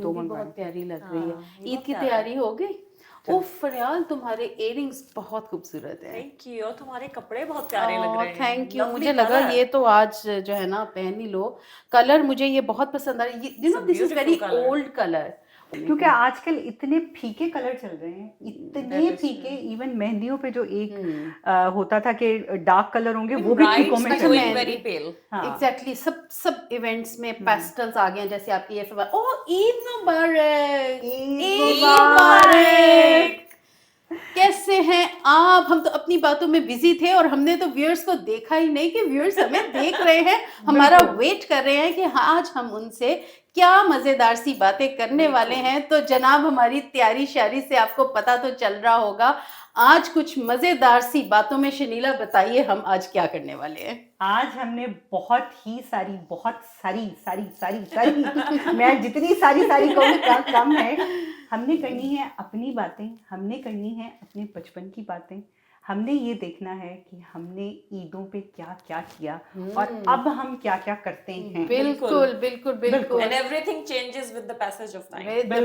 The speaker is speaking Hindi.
तो भी मंगवाए। बहुत प्यारी लग रही है। हाँ, ये ईद बहुत की प्यारा है। तैयारी हो गई? उफ फरियाल, तुम्हारे इयररिंग्स बहुत खूबसूरत हैं। थैंक यू, और तुम्हारे कपड़े बहुत प्यारे लग रहे हैं। Thank you. Lovely मुझे लगा color. ये तो आज जो है ना पहन ही लो। कलर मुझे ये बहुत पसंद आ रहा है। You It's no a this is very beautiful color. Old colour. क्योंकि आजकल इतने फीके कलर चल रहे हैं, इतने That is फीके। true. इवन मेहंदियों पे जो एक होता था कि डार्क कलर होंगे, Even वो भी brides फीकों में are चल going रहे हैं। very pale. हाँ। एग्जैक्टली सब इवेंट्स में पेस्टल्स आ गए हैं, जैसे आपकी ये ओह ईद मुबारक। ईद मुबारक। कैसे हैं आप? हम तो अपनी बातों में बिजी थे और हमने तो व्यूअर्स को देखा ही नहीं कि व्यूअर्स हमें देख रहे हैं, हमारा बिल्कुल। वेट कर रहे हैं कि आज हम उनसे क्या मजेदार सी बातें करने वाले हैं। तो जनाब हमारी तैयारी शारी से आपको पता तो चल रहा होगा, आज कुछ मजेदार सी बातों में शनीला बताइए हम आज क्या करने वाले हैं। आज हमने बहुत सारी मैं जितनी सारी कहूँ कम है। हमने करनी है अपनी बातें, हमने करनी है अपने बचपन की बातें। हमने ये देखना है कि हमने ईदों पे क्या क्या किया और अब हम क्या क्या करते हैं। बिल्कुल बिल्कुल बिल्कुल। And everything changes with the passage of time. With the